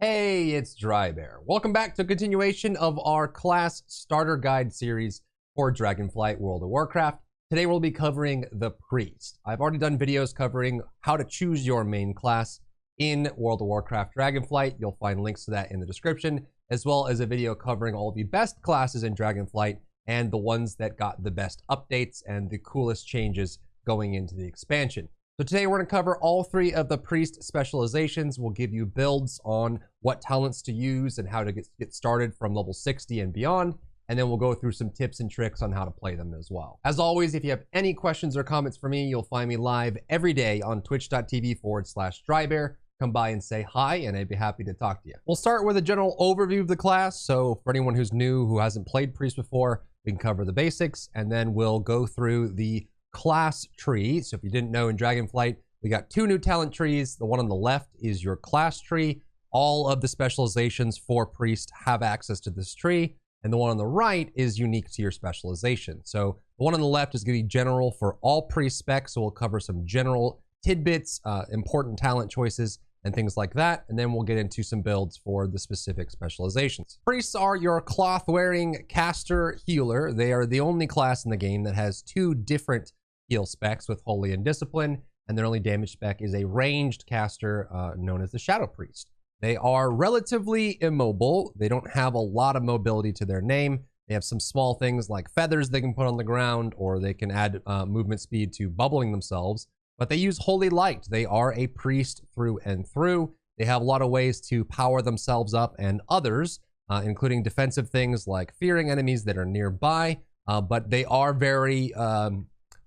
Hey, it's Drybear. Welcome back to a continuation of our class starter guide series for Dragonflight World of Warcraft. Today we'll be covering the Priest. I've already done videos covering how to choose your main class in World of Warcraft Dragonflight. You'll find links to that in the description, as well as a video covering all the best classes in Dragonflight and the ones that got the best updates and the coolest changes going into the expansion. So today we're going to cover all three of the Priest specializations. We'll give you builds on what talents to use and how to get started from level 60 and beyond. And then we'll go through some tips and tricks on how to play them as well. As always, if you have any questions or comments for me, you'll find me live every day on twitch.tv/Drybear. Come by and say hi, and I'd be happy to talk to you. We'll start with a general overview of the class. So for anyone who's new, who hasn't played Priest before, we can cover the basics, and then we'll go through the class tree. So if you didn't know, in Dragonflight, we got two new talent trees. The one on the left is your class tree. All of the specializations for Priest have access to this tree. And the one on the right is unique to your specialization. So the one on the left is going to be general for all Priest specs. So we'll cover some general tidbits, important talent choices, and things like that. And then we'll get into some builds for the specific specializations. Priests are your cloth-wearing caster healer. They are the only class in the game that has two different heal specs with Holy and Discipline, and their only damage spec is a ranged caster known as the Shadow Priest. They are relatively immobile. They don't have a lot of mobility to their name. They have some small things like feathers they can put on the ground, or they can add movement speed to bubbling themselves, but they use Holy Light. They are a priest through and through. They have a lot of ways to power themselves up and others, including defensive things like fearing enemies that are nearby, but they are very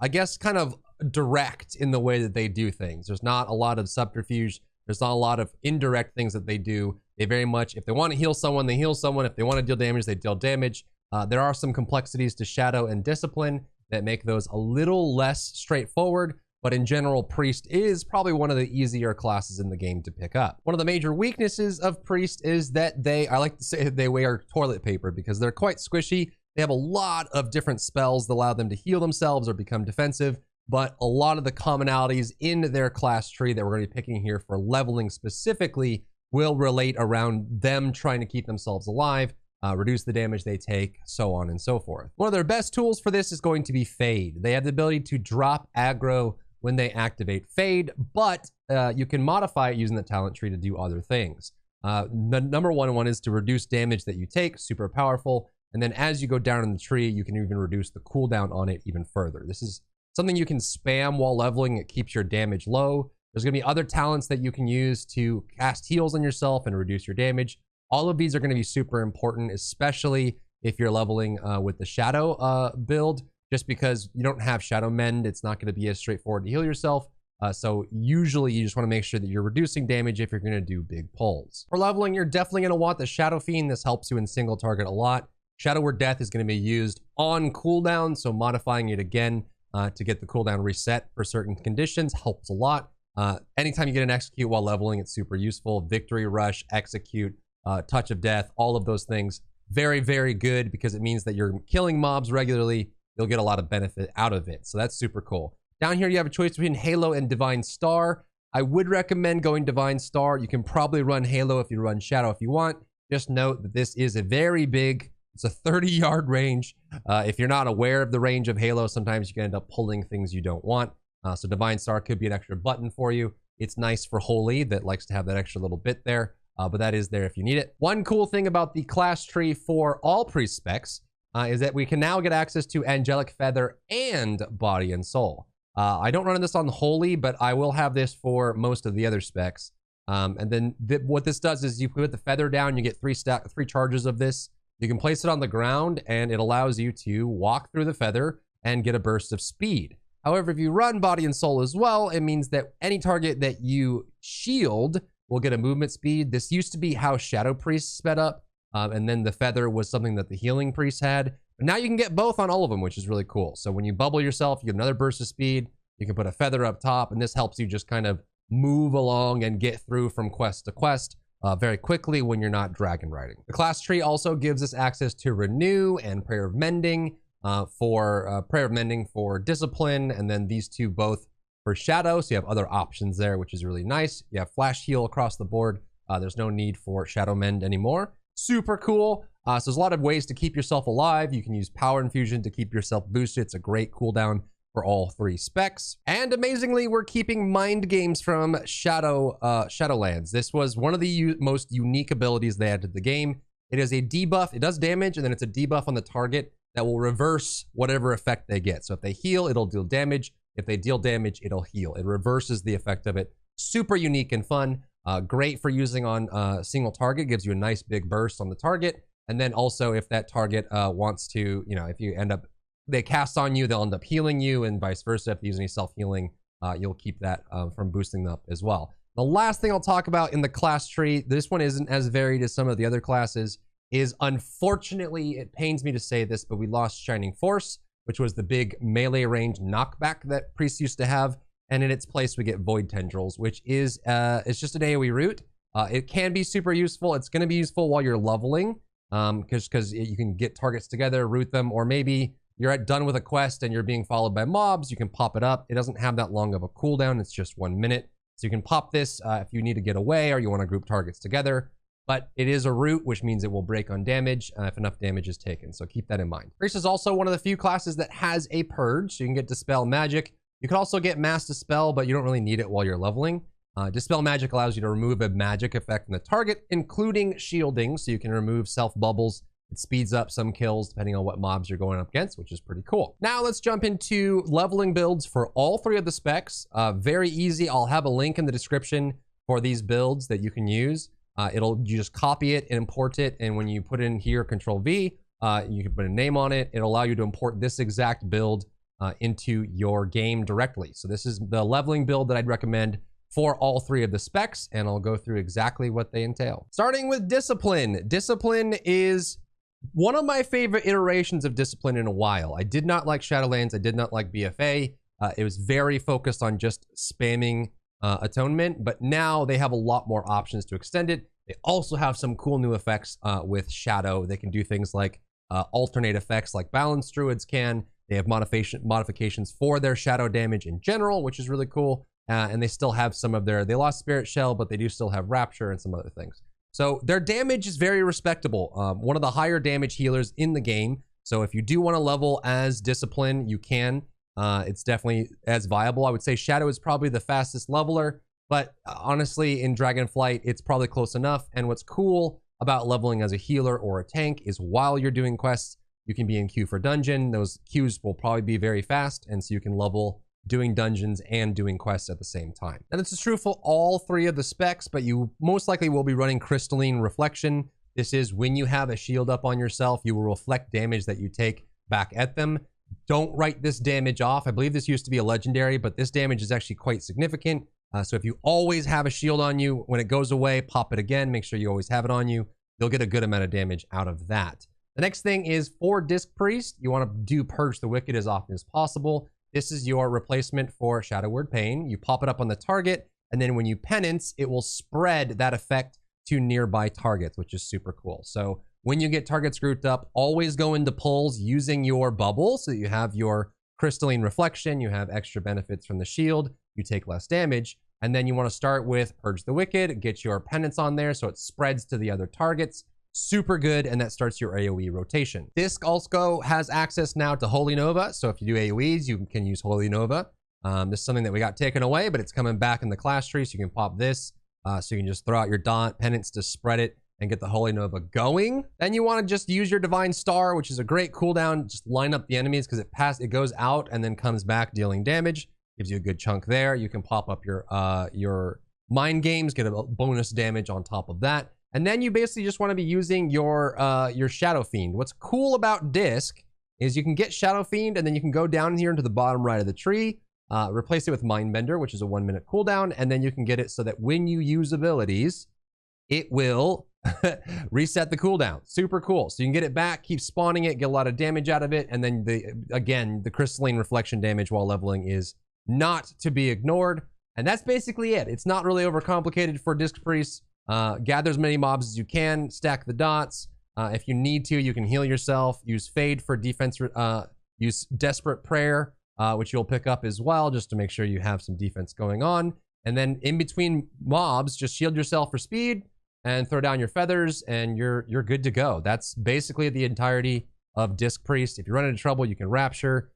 I guess kind of direct in the way that they do things. There's not a lot of subterfuge. There's not a lot of indirect things that they do. They very much, if they want to heal someone, they heal someone. If they want to deal damage, they deal damage. There are some complexities to Shadow and Discipline that make those a little less straightforward, but in general, Priest is probably one of the easier classes in the game to pick up. One of the major weaknesses of Priest is that I like to say they wear toilet paper because they're quite squishy. They have a lot of different spells that allow them to heal themselves or become defensive, but a lot of the commonalities in their class tree that we're going to be picking here for leveling specifically will relate around them trying to keep themselves alive, reduce the damage they take, so on and so forth. One of their best tools for this is going to be Fade. They have the ability to drop aggro when they activate Fade, but you can modify it using the talent tree to do other things. The number one is to reduce damage that you take, super powerful. And then as you go down in the tree, you can even reduce the cooldown on it even further. This is something you can spam while leveling. It keeps your damage low. There's going to be other talents that you can use to cast heals on yourself and reduce your damage. All of these are going to be super important, especially if you're leveling with the Shadow build, just because you don't have Shadow Mend. It's not going to be as straightforward to heal yourself. So usually you just want to make sure that you're reducing damage if you're going to do big pulls. For leveling, you're definitely going to want the Shadow Fiend. This helps you in single target a lot. Shadow Word Death is going to be used on cooldown, so modifying it again to get the cooldown reset for certain conditions helps a lot. Anytime you get an execute while leveling, it's super useful. Victory Rush, execute, Touch of Death, all of those things, very, very good because it means that you're killing mobs regularly. You'll get a lot of benefit out of it, so that's super cool. Down here, you have a choice between Halo and Divine Star. I would recommend going Divine Star. You can probably run Halo if you run Shadow if you want. Just note that this is a very big, it's a 30-yard range. If you're not aware of the range of Halo, sometimes you can end up pulling things you don't want. So Divine Star could be an extra button for you. It's nice for Holy that likes to have that extra little bit there, but that is there if you need it. One cool thing about the class tree for all Priest specs is that we can now get access to Angelic Feather and Body and Soul. I don't run this on Holy, but I will have this for most of the other specs. And then what this does is you put the feather down, you get three charges of this. You can place it on the ground and it allows you to walk through the feather and get a burst of speed. However, if you run Body and Soul as well, it means that any target that you shield will get a movement speed. This used to be how Shadow Priests sped up, and then the feather was something that the healing priests had. But now you can get both on all of them, which is really cool. So when you bubble yourself, you get another burst of speed. You can put a feather up top, and this helps you just kind of move along and get through from quest to quest very quickly when you're not dragon riding. The class tree also gives us access to Renew and Prayer of Mending for Discipline, and then these two both for Shadow, so you have other options there, which is really nice. You have Flash Heal across the board, There's no need for Shadow Mend anymore. Super cool. So there's a lot of ways to keep yourself alive. You can use Power Infusion to keep yourself boosted. It's a great cooldown for all 3 specs. And amazingly, we're keeping Mind Games from Shadowlands. This was one of the most unique abilities they added to the game. It is a debuff. It does damage, and then it's a debuff on the target that will reverse whatever effect they get. So if they heal, it'll deal damage. If they deal damage, it'll heal. It reverses the effect of it. Super unique and fun. Great for using on single target. Gives you a nice big burst on the target. And then also if that target wants to, if you end up, they cast on you, they'll end up healing you, and vice versa. If you use any self-healing, you'll keep that from boosting them up as well. The last thing I'll talk about in the class tree, this one isn't as varied as some of the other classes, is unfortunately, it pains me to say this, but we lost Shining Force, which was the big melee range knockback that priests used to have. And in its place, we get Void Tendrils, which is it's just an AoE root. It can be super useful. It's going to be useful while you're leveling, because you can get targets together, root them, or maybe you're done with a quest and you're being followed by mobs. You can pop it up. It doesn't have that long of a cooldown. It's just 1 minute. So you can pop this if you need to get away or you want to group targets together. But it is a root, which means it will break on damage if enough damage is taken. So keep that in mind. Priest is also one of the few classes that has a purge. So you can get Dispel Magic. You can also get Mass Dispel, but you don't really need it while you're leveling. Dispel Magic allows you to remove a magic effect from the target, including shielding. So you can remove self-bubbles. It speeds up some kills depending on what mobs you're going up against, which is pretty cool. Now let's jump into leveling builds for all 3 of the specs. Very easy. I'll have a link in the description for these builds that you can use. You just copy it and import it. And when you put in here, Control V, you can put a name on it. It'll allow you to import this exact build into your game directly. So this is the leveling build that I'd recommend for all 3 of the specs, and I'll go through exactly what they entail. Starting with Discipline. Discipline is one of my favorite iterations of Discipline in a while. I did not like Shadowlands. I did not like BFA. It was very focused on just spamming Atonement, but now they have a lot more options to extend it. They also have some cool new effects with Shadow. They can do things like alternate effects like Balanced Druids can. They have modifications for their shadow damage in general, which is really cool. And they still have some of they lost Spirit Shell, but they do still have Rapture and some other things. So their damage is very respectable. One of the higher damage healers in the game. So if you do want to level as Discipline, you can. It's definitely as viable. I would say Shadow is probably the fastest leveler, but honestly, in Dragonflight, it's probably close enough. And what's cool about leveling as a healer or a tank is while you're doing quests, you can be in queue for dungeon. Those queues will probably be very fast, and so you can level doing dungeons and doing quests at the same time. And this is true for all 3 of the specs, but you most likely will be running Crystalline Reflection. This is when you have a shield up on yourself, you will reflect damage that you take back at them. Don't write this damage off. I believe this used to be a legendary, but this damage is actually quite significant. So if you always have a shield on you, when it goes away, pop it again. Make sure you always have it on you. You'll get a good amount of damage out of that. The next thing is for Disc Priest. You want to do Purge the Wicked as often as possible. This is your replacement for Shadow Word Pain. You pop it up on the target, and then when you penance, it will spread that effect to nearby targets, which is super cool. So when you get targets grouped up, always go into pulls using your bubble so that you have your Crystalline Reflection, you have extra benefits from the shield, you take less damage, and then you want to start with Purge the Wicked, get your penance on there so it spreads to the other targets. Super good, and that starts your AoE rotation. Disc also has access now to Holy Nova, so if you do AoEs, you can use Holy Nova. This is something that we got taken away, but it's coming back in the class tree, so you can pop this, so you can just throw out your penance to spread it and get the Holy Nova going. Then you want to just use your Divine Star, which is a great cooldown. Just line up the enemies because it goes out and then comes back dealing damage. Gives you a good chunk there. You can pop up your Mind Games, get a bonus damage on top of that. And then you basically just want to be using your Shadow Fiend. What's cool about Disc is you can get Shadow Fiend and then you can go down here into the bottom right of the tree, replace it with Mindbender, which is a 1 minute cooldown, and then you can get it so that when you use abilities, it will reset the cooldown. Super cool. So you can get it back, keep spawning it, get a lot of damage out of it, and then the Crystalline Reflection damage while leveling is not to be ignored. And that's basically it. It's not really overcomplicated for Disc Priests. Gather as many mobs as you can, stack the dots. If you need to, you can heal yourself. Use Fade for defense. Use Desperate Prayer, which you'll pick up as well, just to make sure you have some defense going on. And then in between mobs, just shield yourself for speed. and throw down your feathers, and you're good to go. That's basically the entirety of Disc Priest. If you run into trouble, you can Rapture.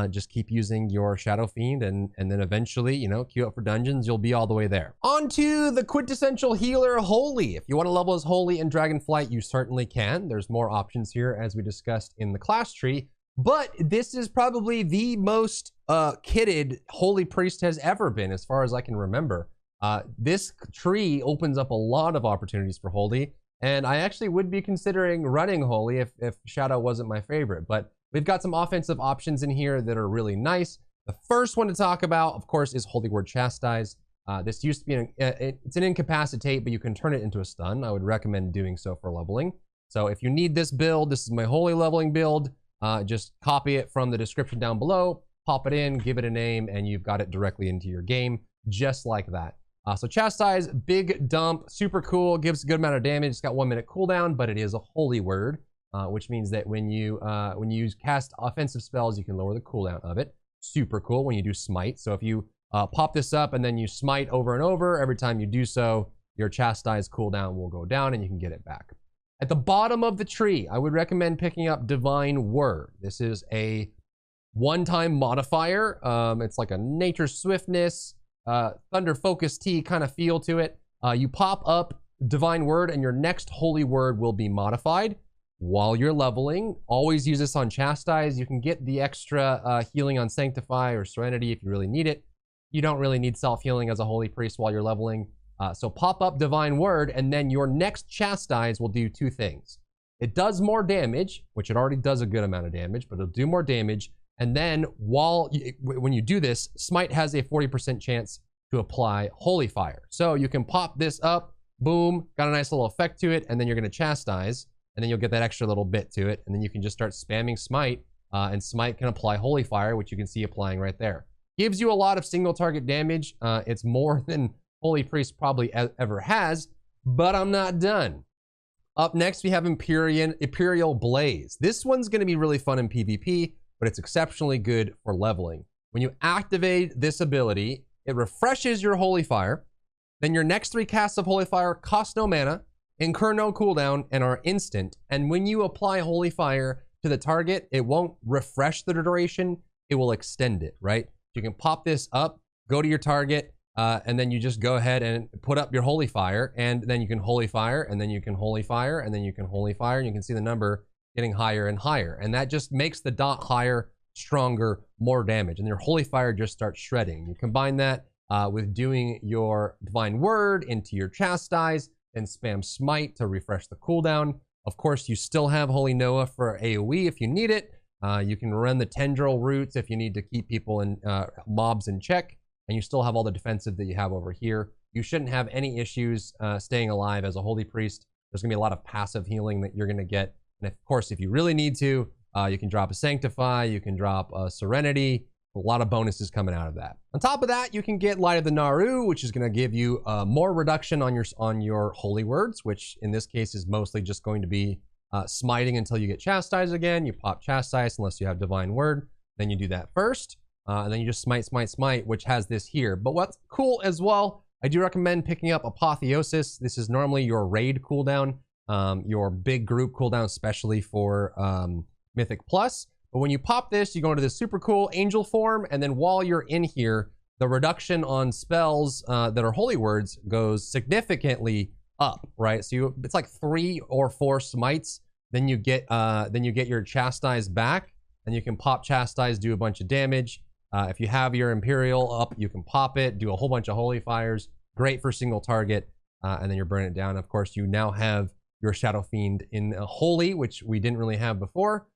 Just keep using your Shadow Fiend, and then eventually, you know, queue up for dungeons, you'll be all the way there. On to the quintessential healer, Holy. If you want to level as Holy in Dragonflight, you certainly can. There's more options here, as we discussed in the class tree, but this is probably the most kitted Holy Priest has ever been, as far as I can remember. This tree opens up a lot of opportunities for Holy, and I actually would be considering running Holy if Shadow wasn't my favorite, but we've got some offensive options in here that are really nice. The first one to talk about, of course, is Holy Word Chastise. This used to be it's an incapacitate, but you can turn it into a stun. I would recommend doing so for leveling. So if you need this build, this is my Holy leveling build. Just copy it from the description down below, pop it in, give it a name, and you've got it directly into your game, just like that. So Chastise, big dump, super cool, gives a good amount of damage. It's got 1 minute cooldown, but it is a Holy Word. Which means that when you cast offensive spells, you can lower the cooldown of it. Super cool when you do Smite. So if you pop this up and then you Smite over and over, every time you do so, your Chastise cooldown will go down and you can get it back. At the bottom of the tree, I would recommend picking up Divine Word. This is a one-time modifier. It's like a Nature Swiftness, Thunder Focus T kind of feel to it. You pop up Divine Word and your next Holy Word will be modified. While you're leveling, always use this on Chastise. You can get the extra healing on Sanctify or Serenity if you really need it. You don't really need self-healing as a Holy Priest while you're leveling. So pop up Divine Word, and then your next Chastise will do two things. It does more damage, which it already does a good amount of damage, but it'll do more damage. And then when you do this, Smite has a 40% chance to apply Holy Fire. So you can pop this up, boom, got a nice little effect to it, and then you're going to Chastise. And then you'll get that extra little bit to it. And then you can just start spamming Smite, and Smite can apply Holy Fire, which you can see applying right there. Gives you a lot of single target damage. It's more than Holy Priest probably ever has, but I'm not done. Up next, we have Imperial Blaze. This one's going to be really fun in PvP, but it's exceptionally good for leveling. When you activate this ability, it refreshes your Holy Fire. Then your next 3 casts of Holy Fire cost no mana, incur no cooldown, and are instant. And when you apply Holy Fire to the target, it won't refresh the duration, it will extend it, right? You can pop this up, go to your target, and then you just go ahead and put up your Holy Fire, and then you can Holy Fire, and then you can Holy Fire, and then you can Holy Fire, and you can see the number getting higher and higher. And that just makes the dot higher, stronger, more damage. And your Holy Fire just starts shredding. You combine that with doing your Divine Word into your Chastise, and spam Smite to refresh the cooldown. Of course, you still have Holy Noah for AoE if you need it. You can run the Tendril roots if you need to keep people and mobs in check. And you still have all the defensive that you have over here. You shouldn't have any issues staying alive as a Holy Priest. There's going to be a lot of passive healing that you're going to get. And of course, if you really need to, you can drop a Sanctify, you can drop a Serenity. A lot of bonuses coming out of that. On top of that, you can get Light of the Naru, which is going to give you more reduction on your Holy Words, which in this case is mostly just going to be smiting until you get Chastise again. You pop Chastise unless you have Divine Word. Then you do that first. And then you just smite, which has this here. But what's cool as well, I do recommend picking up Apotheosis. This is normally your raid cooldown, your big group cooldown, especially for Mythic Plus. But when you pop this, you go into this super cool angel form, and then while you're in here, the reduction on spells that are Holy Words goes significantly up, right? So it's like 3 or 4 smites, then you get your Chastise back, and you can pop Chastise, do a bunch of damage. If you have your Imperial up, you can pop it, do a whole bunch of Holy Fires, great for single target, and then you're burning it down. Of course, you now have your Shadow Fiend in Holy, which we didn't really have before.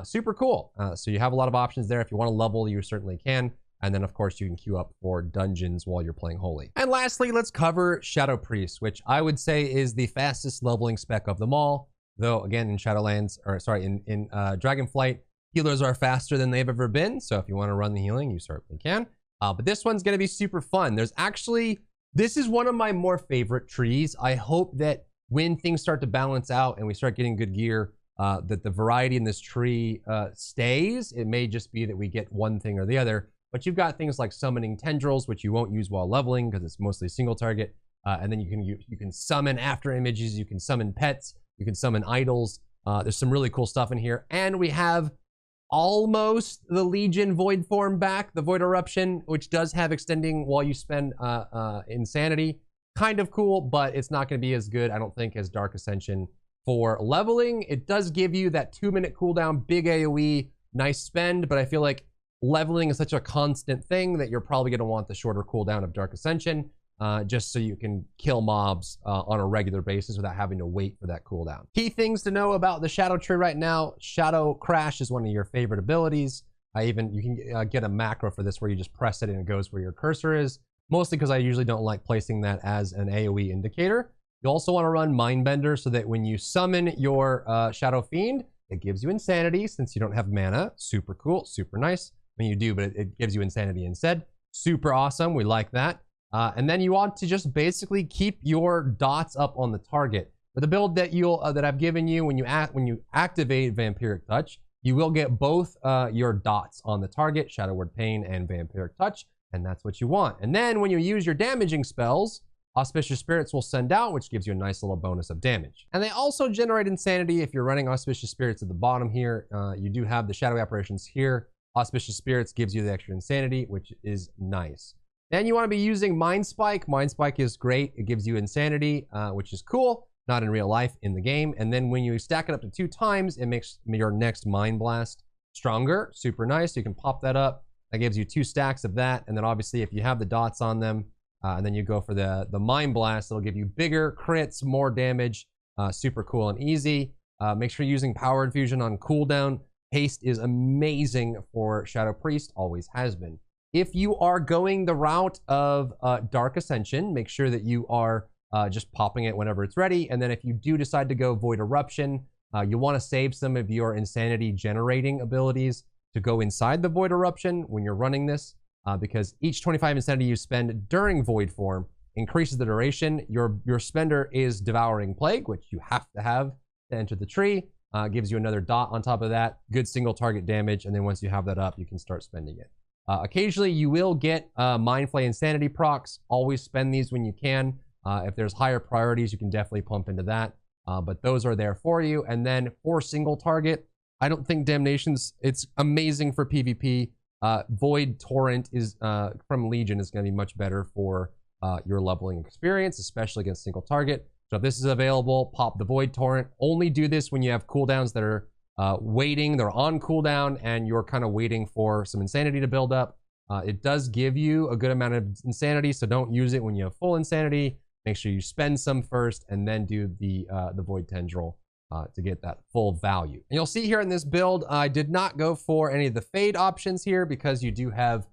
Super cool. So you have a lot of options there. If you want to level, you certainly can. And then, of course, you can queue up for dungeons while you're playing Holy. And lastly, let's cover Shadow Priest, which I would say is the fastest leveling spec of them all. Though, again, in Shadowlands, or sorry, in Dragonflight, healers are faster than they've ever been. So if you want to run the healing, you certainly can. But this one's going to be super fun. This is one of my more favorite trees. I hope that when things start to balance out and we start getting good gear, that the variety in this tree stays. It may just be that we get one thing or the other, but you've got things like summoning tendrils, which you won't use while leveling because it's mostly single target. And then you can summon after images, you can summon pets, you can summon idols. There's some really cool stuff in here. And we have almost the Legion Void form back, the Void Eruption, which does have extending while you spend Insanity. Kind of cool, but it's not going to be as good, I don't think, as Dark Ascension. For leveling, it does give you that 2-minute cooldown, big AoE, nice spend, but I feel like leveling is such a constant thing that you're probably going to want the shorter cooldown of Dark Ascension, just so you can kill mobs on a regular basis without having to wait for that cooldown. Key things to know about the Shadow Tree right now: Shadow Crash is one of your favorite abilities. You can get a macro for this where you just press it and it goes where your cursor is, mostly because I usually don't like placing that as an AoE indicator. You also want to run Mindbender so that when you summon your Shadow Fiend, it gives you Insanity since you don't have mana. Super cool, super nice. I mean, you do, but it gives you Insanity instead. Super awesome, we like that. And then you want to just basically keep your dots up on the target. With the build that that I've given you, when you activate Vampiric Touch, you will get both your dots on the target, Shadow Word Pain and Vampiric Touch, and that's what you want. And then when you use your damaging spells, Auspicious Spirits will send out, which gives you a nice little bonus of damage. And they also generate Insanity if you're running Auspicious Spirits at the bottom here. You do have the Shadow Apparitions here. Auspicious Spirits gives you the extra Insanity, which is nice. Then you want to be using Mind Spike. Mind Spike is great. It gives you Insanity, which is cool. Not in real life, in the game. And then when you stack it up to 2 times, it makes your next Mind Blast stronger. Super nice. You can pop that up. That gives you 2 stacks of that. And then obviously if you have the dots on them, and then you go for the Mind Blast, it'll give you bigger crits, more damage. Super cool and easy. Make sure you're using Power Infusion on cooldown. Haste is amazing for Shadow Priest, always has been. If you are going the route of Dark Ascension, make sure that you are just popping it whenever it's ready. And then if you do decide to go Void Eruption, you want to save some of your Insanity generating abilities to go inside the Void Eruption when you're running this. Because each 25 Insanity you spend during Void form increases the duration. Your spender is Devouring Plague, which you have to enter the tree. Gives you another dot on top of that. Good single target damage. And then once you have that up, you can start spending it. Occasionally, you will get Mind Flay Insanity procs. Always spend these when you can. If there's higher priorities, you can definitely pump into that. But those are there for you. And then for single target, I don't think Damnation's, it's amazing for PvP. Void Torrent is from Legion is going to be much better for your leveling experience, especially against single target. So if this is available, pop the Void Torrent. Only do this when you have cooldowns that are waiting, they're on cooldown, and you're kind of waiting for some Insanity to build up. It does give you a good amount of Insanity, so don't use it when you have full Insanity. Make sure you spend some first, and then do the Void Tendril to get that full value. And you'll see here in this build, I did not go for any of the Fade options here because you do have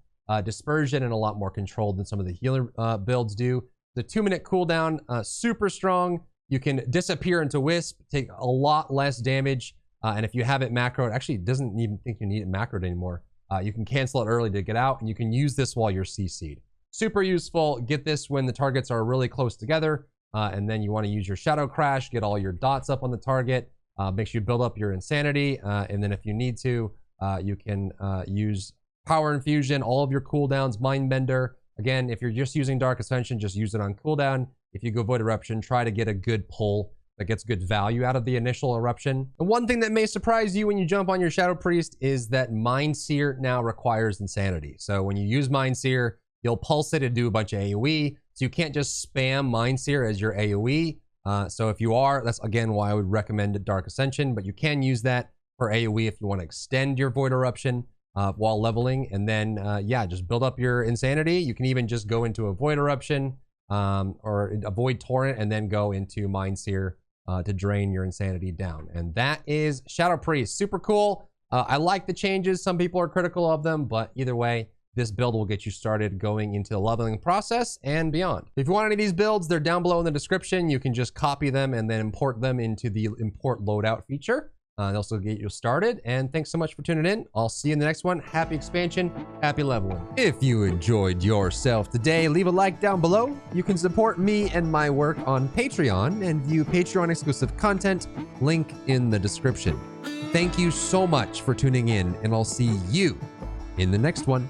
Dispersion and a lot more control than some of the healer builds do. The 2-minute cooldown, super strong. You can disappear into Wisp, take a lot less damage. And if you have it macroed, actually it doesn't even think you need it macroed anymore. You can cancel it early to get out, and you can use this while you're CC'd. Super useful. Get this when the targets are really close together. And then you want to use your Shadow Crash, get all your dots up on the target. Make sure you build up your Insanity. And then if you need to, you can use Power Infusion, all of your cooldowns, Mindbender. Again, if you're just using Dark Ascension, just use it on cooldown. If you go Void Eruption, try to get a good pull that gets good value out of the initial eruption. And one thing that may surprise you when you jump on your Shadow Priest is that Mind Seer now requires Insanity. So when you use Mind Seer, you'll pulse it and do a bunch of AoE. So you can't just spam Mind Seer as your AoE. So if you are, that's again why I would recommend Dark Ascension, but you can use that for AoE if you want to extend your Void Eruption while leveling. And then, yeah, just build up your Insanity. You can even just go into a Void Eruption or a Void Torrent and then go into Mind Seer to drain your Insanity down. And that is Shadow Priest. Super cool. I like the changes. Some people are critical of them, but either way, this build will get you started going into the leveling process and beyond. If you want any of these builds, they're down below in the description. You can just copy them and then import them into the import loadout feature. They'll also get you started. And thanks so much for tuning in. I'll see you in the next one. Happy expansion, happy leveling. If you enjoyed yourself today, leave a like down below. You can support me and my work on Patreon and view Patreon exclusive content, link in the description. Thank you so much for tuning in, and I'll see you in the next one.